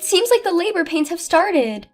It seems like the labor pains have started.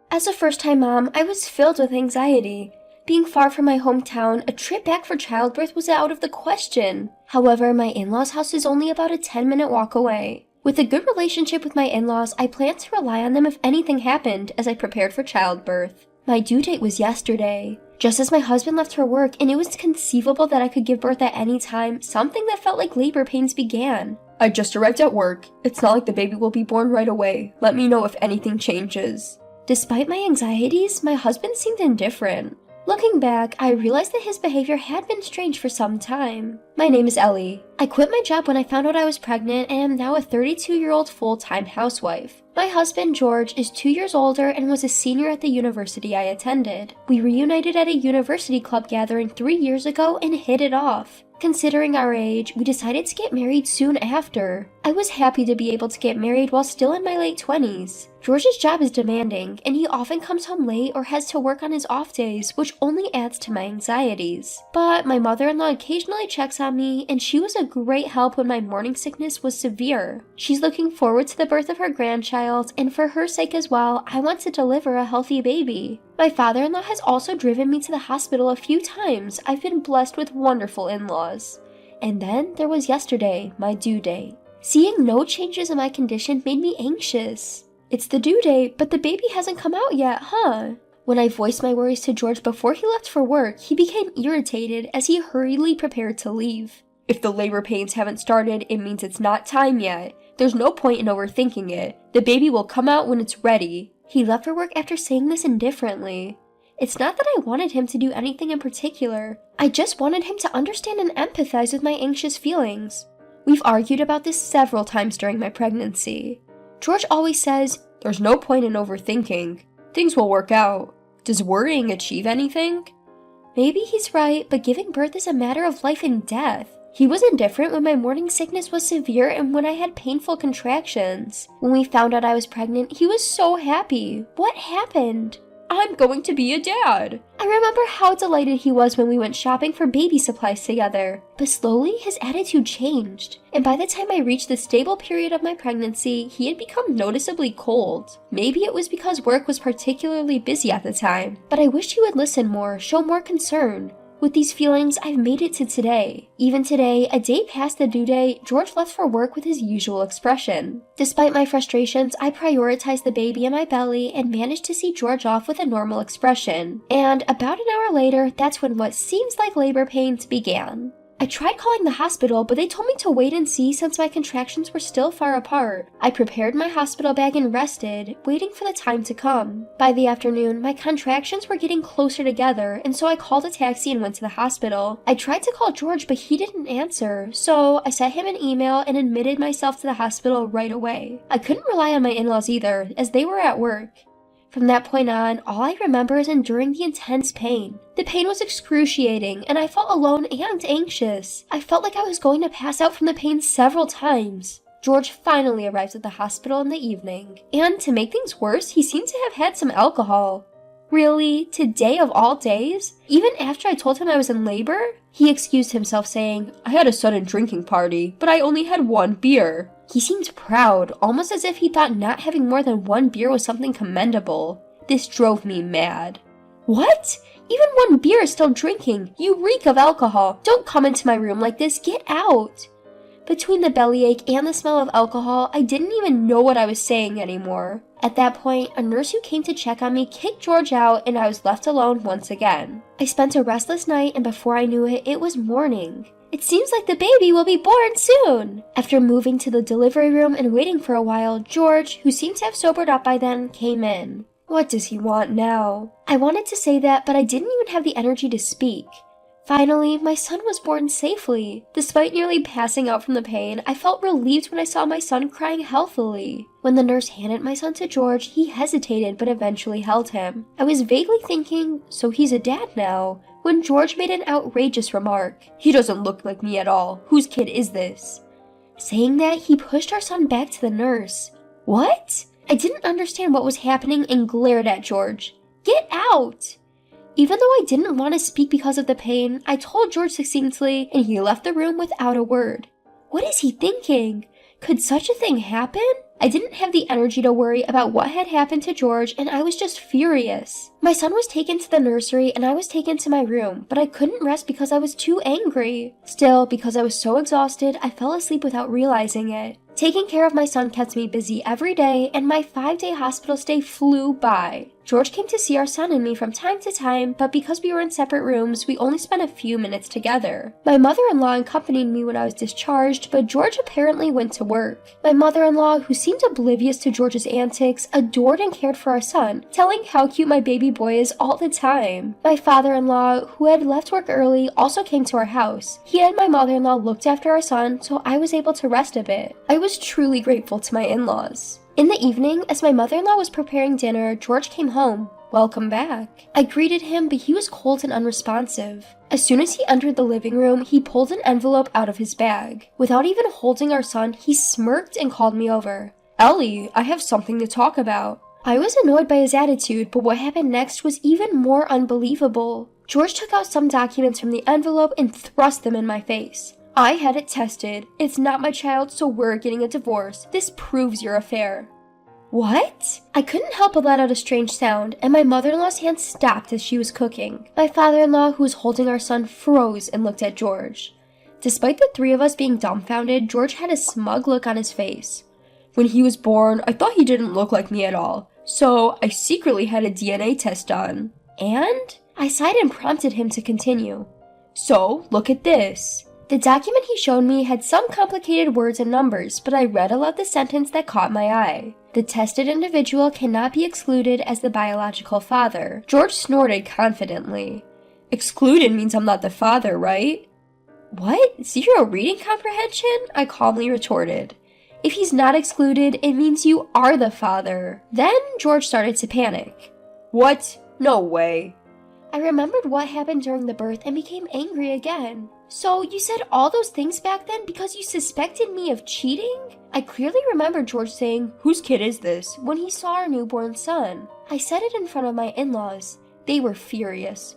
As a first-time mom, I was filled with anxiety. Being far from my hometown, a trip back for childbirth was out of the question. However, my in-laws' house is only about a 10-minute walk away. With a good relationship with my in-laws, I planned to rely on them if anything happened as I prepared for childbirth. My due date was yesterday. Just as my husband left for work and it was conceivable that I could give birth at any time, something that felt like labor pains began. I just arrived at work. It's not like the baby will be born right away. Let me know if anything changes. Despite my anxieties, my husband seemed indifferent. Looking back, I realized that his behavior had been strange for some time. My name is Ellie. I quit my job when I found out I was pregnant and am now a 32-year-old full-time housewife. My husband, George, is 2 years older and was a senior at the university I attended. We reunited at a university club gathering 3 years ago and hit it off. Considering our age, we decided to get married soon after. I was happy to be able to get married while still in my late 20s. George's job is demanding, and he often comes home late or has to work on his off days, which only adds to my anxieties. But my mother-in-law occasionally checks on me, and she was a great help when my morning sickness was severe. She's looking forward to the birth of her grandchild, and for her sake as well, I want to deliver a healthy baby. My father-in-law has also driven me to the hospital a few times. I've been blessed with wonderful in-laws. And then there was yesterday, my due date. Seeing no changes in my condition made me anxious. It's the due date, but the baby hasn't come out yet, huh? When I voiced my worries to George before he left for work, he became irritated as he hurriedly prepared to leave. If the labor pains haven't started, it means it's not time yet. There's no point in overthinking it. The baby will come out when it's ready. He left for work after saying this indifferently. It's not that I wanted him to do anything in particular. I just wanted him to understand and empathize with my anxious feelings. We've argued about this several times during my pregnancy. George always says, "There's no point in overthinking. Things will work out." Does worrying achieve anything? Maybe he's right, but giving birth is a matter of life and death. He was indifferent when my morning sickness was severe and when I had painful contractions. When we found out I was pregnant, he was so happy. What happened? I'm going to be a dad. I remember how delighted he was when we went shopping for baby supplies together. But slowly, his attitude changed. And by the time I reached the stable period of my pregnancy, he had become noticeably cold. Maybe it was because work was particularly busy at the time. But I wished he would listen more, show more concern. With these feelings, I've made it to today. Even today, a day past the due date, George left for work with his usual expression. Despite my frustrations, I prioritized the baby in my belly and managed to see George off with a normal expression. And about an hour later, that's when what seems like labor pains began. I tried calling the hospital, but they told me to wait and see since my contractions were still far apart. I prepared my hospital bag and rested, waiting for the time to come. By the afternoon, my contractions were getting closer together, and so I called a taxi and went to the hospital. I tried to call George, but he didn't answer, so I sent him an email and admitted myself to the hospital right away. I couldn't rely on my in-laws either, as they were at work. From that point on, all I remember is enduring the intense pain. The pain was excruciating, and I felt alone and anxious. I felt like I was going to pass out from the pain several times. George finally arrived at the hospital in the evening, and to make things worse, he seemed to have had some alcohol. Really? Today of all days? Even after I told him I was in labor? He excused himself saying, "I had a sudden drinking party, but I only had 1 beer. He seemed proud, almost as if he thought not having more than 1 beer was something commendable. This drove me mad. What? Even 1 beer is still drinking. You reek of alcohol. Don't come into my room like this. Get out. Between the bellyache and the smell of alcohol, I didn't even know what I was saying anymore. At that point, a nurse who came to check on me kicked George out and I was left alone once again. I spent a restless night and before I knew it, it was morning. It seems like the baby will be born soon. After moving to the delivery room and waiting for a while, George, who seemed to have sobered up by then, came in. What does he want now? I wanted to say that, but I didn't even have the energy to speak. Finally, my son was born safely. Despite nearly passing out from the pain, I felt relieved when I saw my son crying healthily. When the nurse handed my son to George, he hesitated but eventually held him. I was vaguely thinking, so he's a dad now, when George made an outrageous remark. "He doesn't look like me at all. Whose kid is this?" Saying that, he pushed our son back to the nurse. What? I didn't understand what was happening and glared at George. Get out! Even though I didn't want to speak because of the pain, I told George succinctly, and he left the room without a word. What is he thinking? Could such a thing happen? I didn't have the energy to worry about what had happened to George, and I was just furious. My son was taken to the nursery and I was taken to my room, but I couldn't rest because I was too angry. Still, because I was so exhausted, I fell asleep without realizing it. Taking care of my son kept me busy every day, and my 5-day hospital stay flew by. George came to see our son and me from time to time, but because we were in separate rooms, we only spent a few minutes together. My mother-in-law accompanied me when I was discharged, but George apparently went to work. My mother-in-law, who seemed oblivious to George's antics, adored and cared for our son, telling how cute my baby boy is all the time. My father-in-law, who had left work early, also came to our house. He and my mother-in-law looked after our son, so I was able to rest a bit. I was truly grateful to my in-laws. In the evening, as my mother-in-law was preparing dinner, George came home. Welcome back. I greeted him, but he was cold and unresponsive. As soon as he entered the living room, he pulled an envelope out of his bag. Without even holding our son, he smirked and called me over. Ellie, I have something to talk about. I was annoyed by his attitude, but what happened next was even more unbelievable. George took out some documents from the envelope and thrust them in my face. I had it tested. It's not my child, so we're getting a divorce. This proves your affair. What? I couldn't help but let out a strange sound, and my mother-in-law's hand stopped as she was cooking. My father-in-law, who was holding our son, froze and looked at George. Despite the three of us being dumbfounded, George had a smug look on his face. When he was born, I thought he didn't look like me at all, so I secretly had a DNA test done. And? I sighed and prompted him to continue. So, look at this. The document he showed me had some complicated words and numbers, but I read aloud the sentence that caught my eye. The tested individual cannot be excluded as the biological father. George snorted confidently. Excluded means I'm not the father, right? What? Zero reading comprehension? I calmly retorted. If he's not excluded, it means you are the father. Then George started to panic. What? No way. I remembered what happened during the birth and became angry again. So you said all those things back then because you suspected me of cheating? I clearly remember George saying, "Whose kid is this?" when he saw our newborn son. I said it in front of my in-laws. They were furious.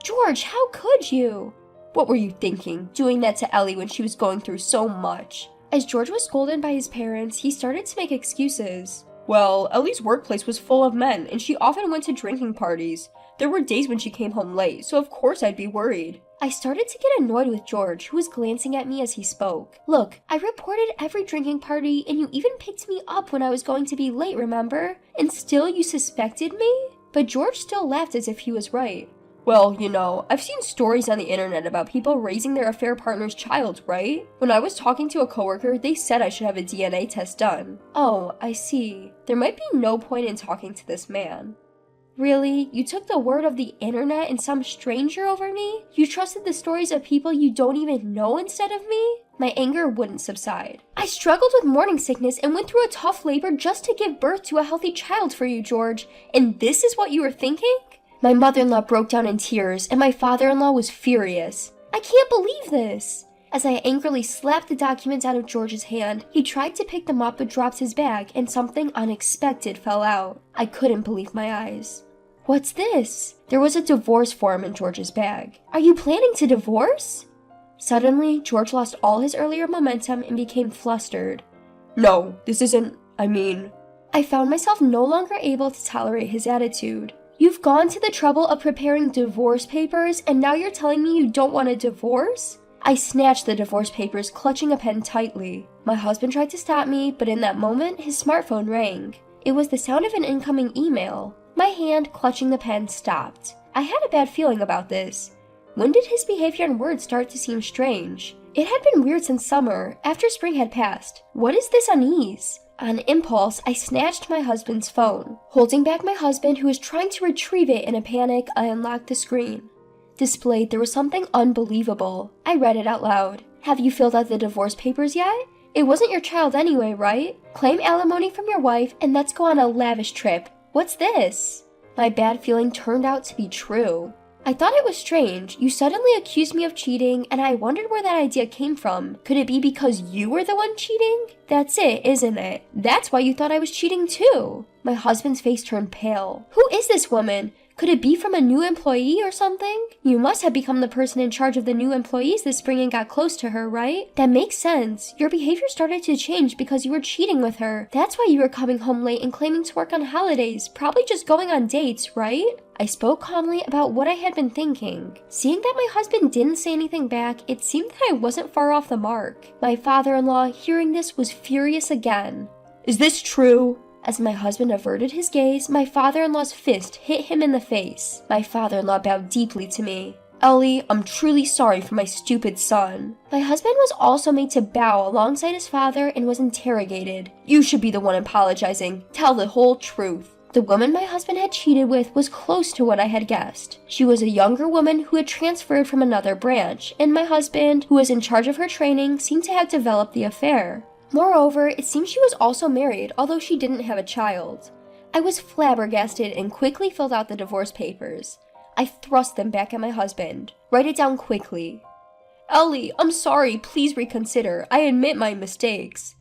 George, how could you? What were you thinking, doing that to Ellie when she was going through so much? As George was scolded by his parents, he started to make excuses. Well, Ellie's workplace was full of men, and she often went to drinking parties. There were days when she came home late, so of course I'd be worried. I started to get annoyed with George, who was glancing at me as he spoke. Look, I reported every drinking party, and you even picked me up when I was going to be late, remember? And still you suspected me? But George still laughed as if he was right. Well, you know, I've seen stories on the internet about people raising their affair partner's child, right? When I was talking to a coworker, they said I should have a DNA test done. Oh, I see. There might be no point in talking to this man. Really? You took the word of the internet and some stranger over me? You trusted the stories of people you don't even know instead of me? My anger wouldn't subside. I struggled with morning sickness and went through a tough labor just to give birth to a healthy child for you, George. And this is what you were thinking? My mother-in-law broke down in tears, and my father-in-law was furious. I can't believe this! As I angrily slapped the documents out of George's hand, he tried to pick them up but dropped his bag, and something unexpected fell out. I couldn't believe my eyes. What's this? There was a divorce form in George's bag. Are you planning to divorce? Suddenly, George lost all his earlier momentum and became flustered. No, this isn't, I found myself no longer able to tolerate his attitude. You've gone to the trouble of preparing divorce papers, and now you're telling me you don't want a divorce? I snatched the divorce papers, clutching a pen tightly. My husband tried to stop me, but in that moment, his smartphone rang. It was the sound of an incoming email. My hand, clutching the pen, stopped. I had a bad feeling about this. When did his behavior and words start to seem strange? It had been weird since summer, after spring had passed. What is this unease? On impulse, I snatched my husband's phone. Holding back my husband, who was trying to retrieve it in a panic, I unlocked the screen. Displayed, there was something unbelievable. I read it out loud. Have you filled out the divorce papers yet? It wasn't your child anyway, right? Claim alimony from your wife, and let's go on a lavish trip. What's this? My bad feeling turned out to be true. I thought it was strange. You suddenly accused me of cheating, and I wondered where that idea came from. Could it be because you were the one cheating? That's it, isn't it? That's why you thought I was cheating too. My husband's face turned pale. Who is this woman? Could it be from a new employee or something? You must have become the person in charge of the new employees this spring and got close to her, right? That makes sense. Your behavior started to change because you were cheating with her. That's why you were coming home late and claiming to work on holidays, probably just going on dates, right? I spoke calmly about what I had been thinking. Seeing that my husband didn't say anything back, it seemed that I wasn't far off the mark. My father-in-law, hearing this, was furious again. Is this true? As my husband averted his gaze, my father-in-law's fist hit him in the face. My father-in-law bowed deeply to me. Ellie, I'm truly sorry for my stupid son. My husband was also made to bow alongside his father and was interrogated. You should be the one apologizing. Tell the whole truth. The woman my husband had cheated with was close to what I had guessed. She was a younger woman who had transferred from another branch, and my husband, who was in charge of her training, seemed to have developed the affair. Moreover, it seemed she was also married, although she didn't have a child. I was flabbergasted and quickly filled out the divorce papers. I thrust them back at my husband. Write it down quickly. Ellie, I'm sorry, please reconsider. I admit my mistakes.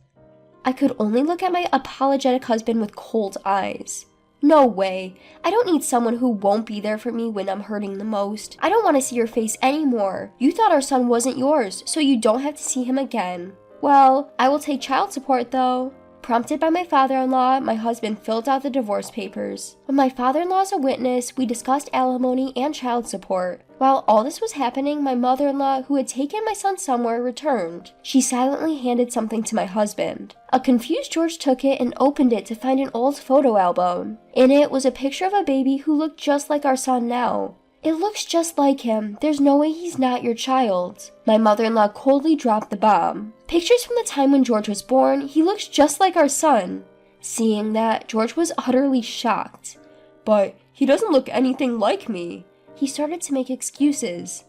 I could only look at my apologetic husband with cold eyes. No way. I don't need someone who won't be there for me when I'm hurting the most. I don't want to see your face anymore. You thought our son wasn't yours, so you don't have to see him again. Well, I will take child support though. Prompted by my father-in-law, my husband filled out the divorce papers. When my father-in-law is a witness, we discussed alimony and child support. While all this was happening, my mother-in-law, who had taken my son somewhere, returned. She silently handed something to my husband. A confused George took it and opened it to find an old photo album. In it was a picture of a baby who looked just like our son now. It looks just like him. There's no way he's not your child. My mother-in-law coldly dropped the bomb. Pictures from the time when George was born, he looks just like our son. Seeing that, George was utterly shocked. But he doesn't look anything like me. He started to make excuses.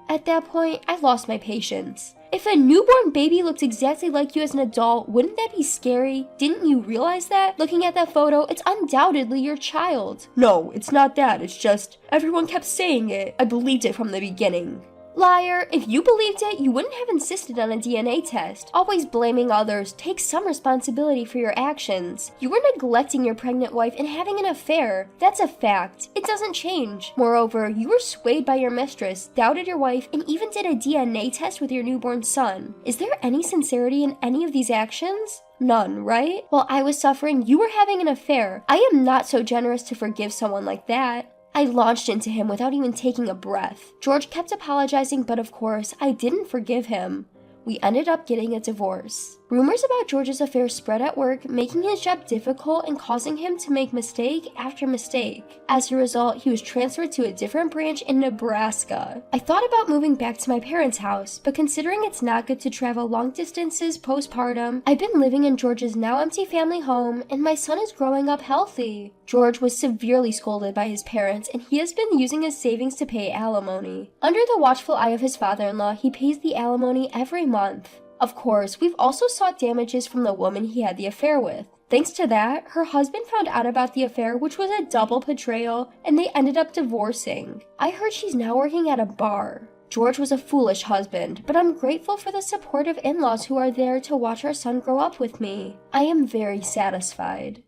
At that point, I lost my patience. If a newborn baby looked exactly like you as an adult, wouldn't that be scary? Didn't you realize that? Looking at that photo, it's undoubtedly your child. No, it's not that. It's just, everyone kept saying it. I believed it from the beginning. Liar, if you believed it, you wouldn't have insisted on a DNA test. Always blaming others. Take some responsibility for your actions. You were neglecting your pregnant wife and having an affair. That's a fact. It doesn't change. Moreover, you were swayed by your mistress, doubted your wife, and even did a DNA test with your newborn son. Is there any sincerity in any of these actions? None, right? While I was suffering, you were having an affair. I am not so generous to forgive someone like that. I launched into him without even taking a breath. George kept apologizing, but of course, I didn't forgive him. We ended up getting a divorce. Rumors about George's affair spread at work, making his job difficult and causing him to make mistake after mistake. As a result, he was transferred to a different branch in Nebraska. I thought about moving back to my parents' house, but considering it's not good to travel long distances postpartum, I've been living in George's now empty family home, and my son is growing up healthy. George was severely scolded by his parents, and he has been using his savings to pay alimony. Under the watchful eye of his father-in-law, he pays the alimony every month. Of course, we've also sought damages from the woman he had the affair with. Thanks to that, her husband found out about the affair, which was a double betrayal, and they ended up divorcing. I heard she's now working at a bar. George was a foolish husband, but I'm grateful for the supportive in-laws who are there to watch our son grow up with me. I am very satisfied.